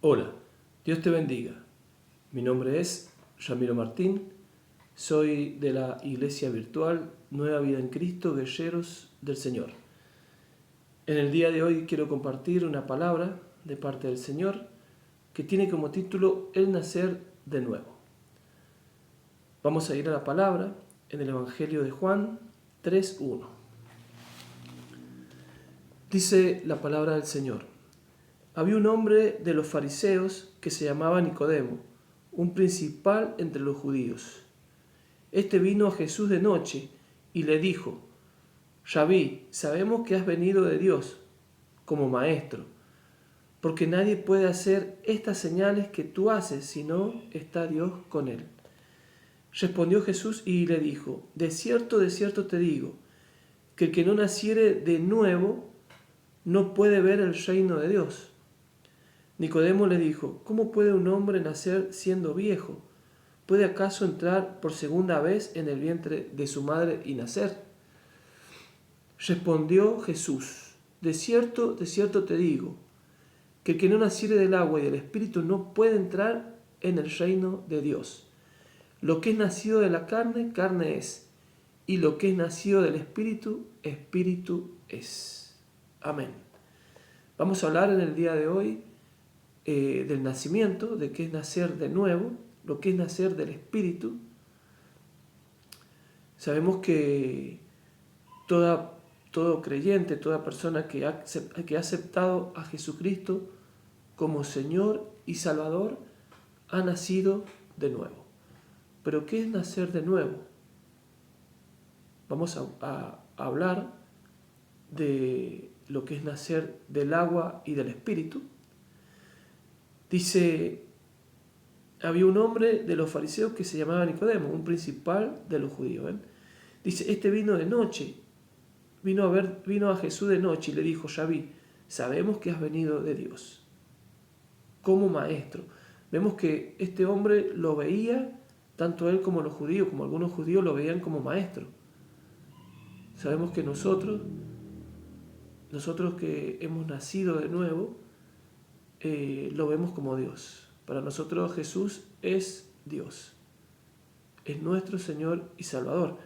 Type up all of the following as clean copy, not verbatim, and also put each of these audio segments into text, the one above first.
Hola, Dios te bendiga. Mi nombre es Ramiro Martín, soy de la Iglesia Virtual Nueva Vida en Cristo, Guerreros del Señor. En el día de hoy quiero compartir una palabra de parte del Señor que tiene como título El nacer de nuevo. Vamos a ir a la palabra en el Evangelio de Juan 3:1. Dice la palabra del Señor: había un hombre de los fariseos que se llamaba Nicodemo, un principal entre los judíos. Este vino a Jesús de noche y le dijo: Rabí, sabemos que has venido de Dios como maestro, porque nadie puede hacer estas señales que tú haces si no está Dios con él. Respondió Jesús y le dijo: de cierto te digo, que el que no naciere de nuevo no puede ver el reino de Dios. Nicodemo le dijo: ¿cómo puede un hombre nacer siendo viejo? ¿Puede acaso entrar por segunda vez en el vientre de su madre y nacer? Respondió Jesús: de cierto te digo, que el que no naciere del agua y del Espíritu no puede entrar en el reino de Dios. Lo que es nacido de la carne, carne es, y lo que es nacido del Espíritu, Espíritu es. Amén. Vamos a hablar en el día de hoy del nacimiento, de qué es nacer de nuevo, lo que es nacer del Espíritu. Sabemos que todo creyente, toda persona que ha aceptado a Jesucristo como Señor y Salvador, ha nacido de nuevo. ¿Pero qué es nacer de nuevo? Vamos a hablar de lo que es nacer del agua y del Espíritu. Dice: había un hombre de los fariseos que se llamaba Nicodemo, un principal de los judíos. ¿Ven? Dice: este vino de noche, vino a Jesús de noche y le dijo: Rabí, sabemos que has venido de Dios como maestro. Vemos que este hombre lo veía, tanto él como los judíos, como algunos judíos lo veían como maestro. Sabemos que nosotros que hemos nacido de nuevo, lo vemos como Dios. Para nosotros Jesús es Dios, es nuestro Señor y Salvador.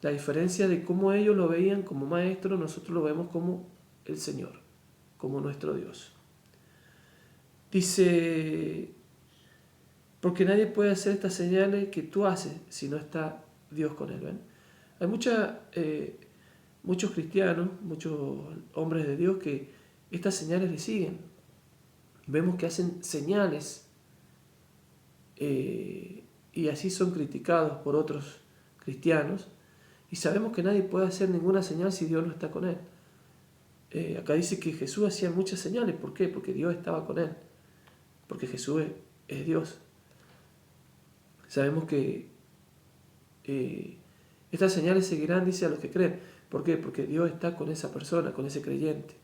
La diferencia de cómo ellos lo veían como maestro, nosotros lo vemos como el Señor, como nuestro Dios. Dice: porque nadie puede hacer estas señales que tú haces si no está Dios con él. ¿Ven? Hay muchos cristianos, muchos hombres de Dios que estas señales le siguen. Vemos que hacen señales y así son criticados por otros cristianos. Y sabemos que nadie puede hacer ninguna señal si Dios no está con él. Acá dice que Jesús hacía muchas señales. ¿Por qué? Porque Dios estaba con él. Porque Jesús es Dios. Sabemos que estas señales seguirán, dice, a los que creen. ¿Por qué? Porque Dios está con esa persona, con ese creyente.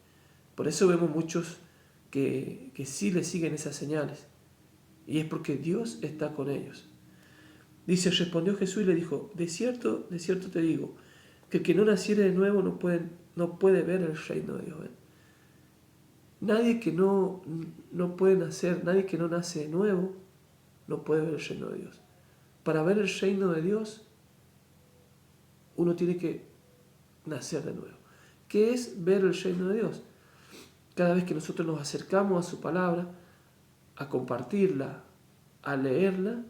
Por eso vemos muchos que sí le siguen esas señales. Y es porque Dios está con ellos. Dice: respondió Jesús y le dijo: de cierto te digo, que el que no naciere de nuevo no puede ver el reino de Dios. ¿Ven? Nadie que no puede nacer, nadie que no nace de nuevo, no puede ver el reino de Dios. Para ver el reino de Dios, uno tiene que nacer de nuevo. ¿Qué es ver el reino de Dios? Cada vez que nosotros nos acercamos a su palabra, a compartirla, a leerla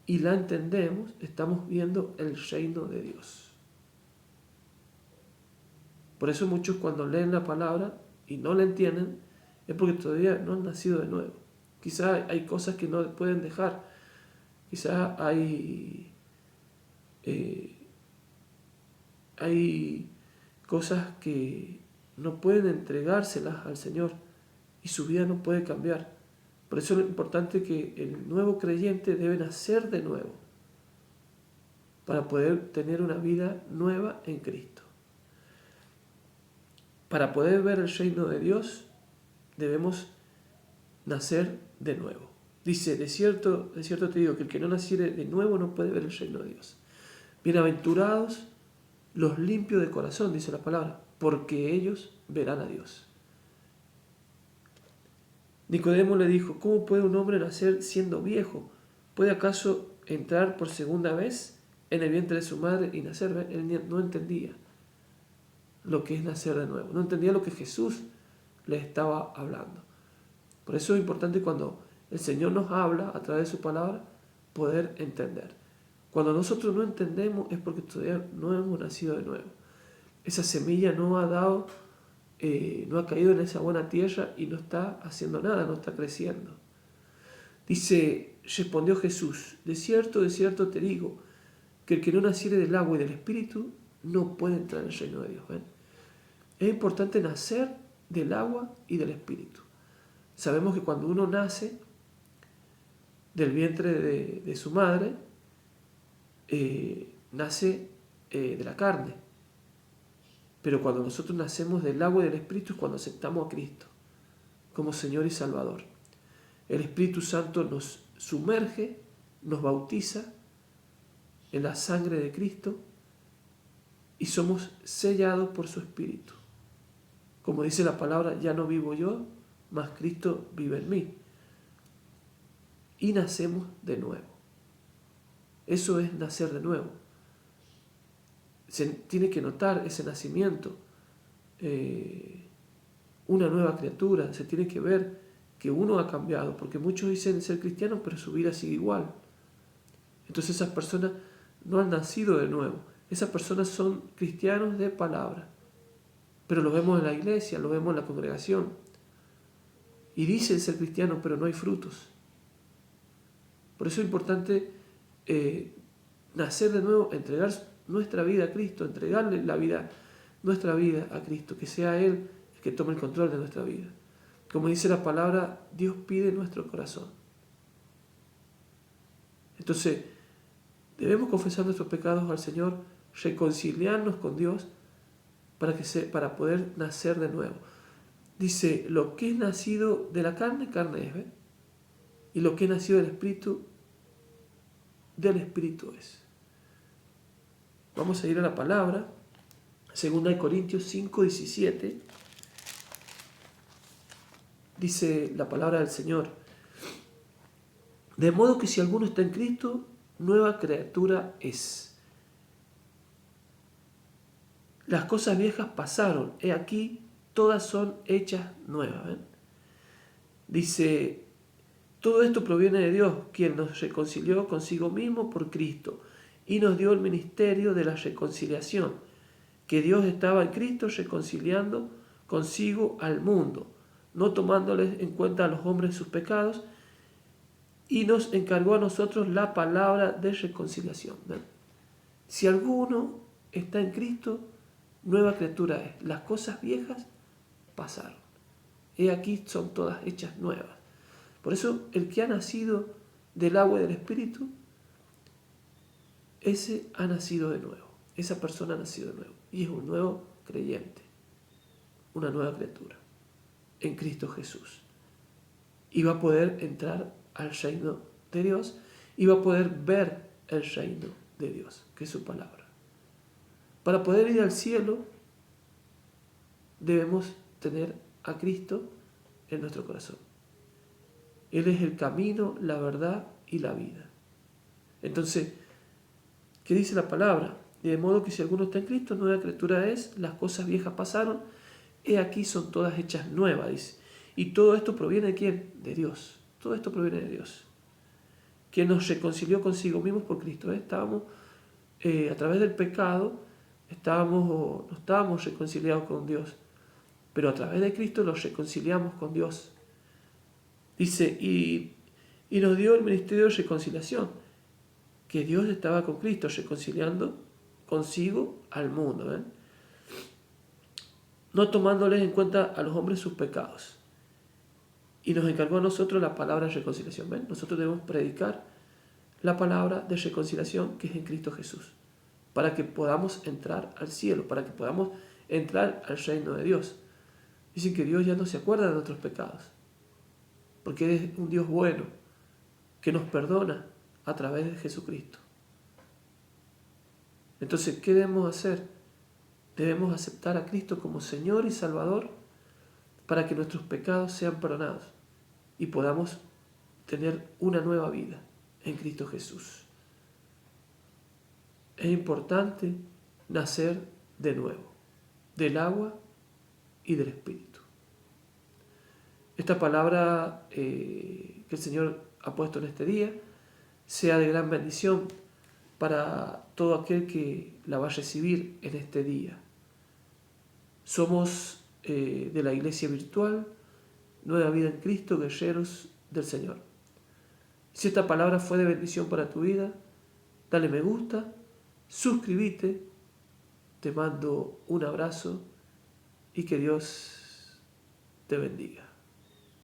y la entendemos, estamos viendo el reino de Dios. Por eso muchos, cuando leen la palabra y no la entienden, es porque todavía no han nacido de nuevo. Quizás hay cosas que no pueden dejar. Quizás hay cosas que no pueden entregárselas al Señor y su vida no puede cambiar. Por eso es importante que el nuevo creyente debe nacer de nuevo para poder tener una vida nueva en Cristo. Para poder ver el reino de Dios debemos nacer de nuevo. Dice: de cierto te digo, que el que no naciere de nuevo no puede ver el reino de Dios. Bienaventurados los limpios de corazón, dice la palabra, porque ellos verán a Dios. Nicodemo le dijo, ¿cómo puede un hombre nacer siendo viejo? ¿Puede acaso entrar por segunda vez en el vientre de su madre y nacer? Él no entendía lo que es nacer de nuevo, no entendía lo que Jesús le estaba hablando. Por eso es importante cuando el Señor nos habla a través de su palabra, poder entender. Cuando nosotros no entendemos es porque todavía no hemos nacido de nuevo. Esa semilla no ha dado, no ha caído en esa buena tierra y no está haciendo nada, no está creciendo. Dice, respondió Jesús, de cierto te digo, que el que no naciere del agua y del Espíritu no puede entrar en el reino de Dios. ¿Ven? Es importante nacer del agua y del Espíritu. Sabemos que cuando uno nace del vientre de su madre, nace de la carne. Pero cuando nosotros nacemos del agua y del Espíritu es cuando aceptamos a Cristo como Señor y Salvador. El Espíritu Santo nos sumerge, nos bautiza en la sangre de Cristo y somos sellados por su Espíritu. Como dice la palabra, ya no vivo yo, mas Cristo vive en mí. Y nacemos de nuevo. Eso es nacer de nuevo. Se tiene que notar ese nacimiento, una nueva criatura, se tiene que ver que uno ha cambiado, porque muchos dicen ser cristianos, pero su vida sigue igual. Entonces esas personas no han nacido de nuevo. Esas personas son cristianos de palabra, pero lo vemos en la iglesia, lo vemos en la congregación. Y dicen ser cristianos, pero no hay frutos. Por eso es importante nacer de nuevo, entregar nuestra vida a Cristo, entregarle nuestra vida a Cristo, que sea Él el que tome el control de nuestra vida. Como dice la palabra, Dios pide nuestro corazón. Entonces, debemos confesar nuestros pecados al Señor, reconciliarnos con Dios para poder nacer de nuevo. Dice, lo que es nacido de la carne, carne es, ¿ves? Y lo que es nacido del Espíritu es. Vamos a ir a la palabra, 2 Corintios 5:17. Dice la palabra del Señor, de modo que si alguno está en Cristo, nueva criatura es. Las cosas viejas pasaron, he aquí, todas son hechas nuevas. ¿Ven? Dice, todo esto proviene de Dios, quien nos reconcilió consigo mismo por Cristo y nos dio el ministerio de la reconciliación, que Dios estaba en Cristo reconciliando consigo al mundo, no tomándoles en cuenta a los hombres sus pecados, y nos encargó a nosotros la palabra de reconciliación. ¿Ven? Si alguno está en Cristo, nueva criatura es. Las cosas viejas pasaron. He aquí son todas hechas nuevas. Por eso el que ha nacido del agua y del Espíritu, ese ha nacido de nuevo. Esa persona ha nacido de nuevo. Y es un nuevo creyente. Una nueva criatura. En Cristo Jesús. Y va a poder entrar al reino de Dios. Y va a poder ver el reino de Dios, que es su palabra. Para poder ir al cielo, debemos tener a Cristo en nuestro corazón. Él es el camino, la verdad y la vida. Entonces, ¿qué dice la palabra? De modo que si alguno está en Cristo, nueva criatura es, las cosas viejas pasaron, he aquí son todas hechas nuevas, dice. Y todo esto proviene de ¿quién? De Dios. Todo esto proviene de Dios. Quien nos reconcilió consigo mismos por Cristo. Estábamos, a través del pecado, no estábamos reconciliados con Dios. Pero a través de Cristo los reconciliamos con Dios. Dice, y nos dio el ministerio de reconciliación, que Dios estaba con Cristo reconciliando consigo al mundo, ¿ven? No tomándoles en cuenta a los hombres sus pecados. Y nos encargó a nosotros la palabra de reconciliación, ¿ven? Nosotros debemos predicar la palabra de reconciliación que es en Cristo Jesús, para que podamos entrar al cielo, para que podamos entrar al reino de Dios. Dicen que Dios ya no se acuerda de nuestros pecados, porque es un Dios bueno, que nos perdona a través de Jesucristo. Entonces, ¿qué debemos hacer? Debemos aceptar a Cristo como Señor y Salvador para que nuestros pecados sean perdonados y podamos tener una nueva vida en Cristo Jesús. Es importante nacer de nuevo, del agua y del Espíritu. Esta palabra que el Señor ha puesto en este día sea de gran bendición para todo aquel que la va a recibir en este día. Somos de la Iglesia Virtual, Nueva Vida en Cristo, guerreros del Señor. Si esta palabra fue de bendición para tu vida, dale me gusta, suscríbete, te mando un abrazo y que Dios te bendiga.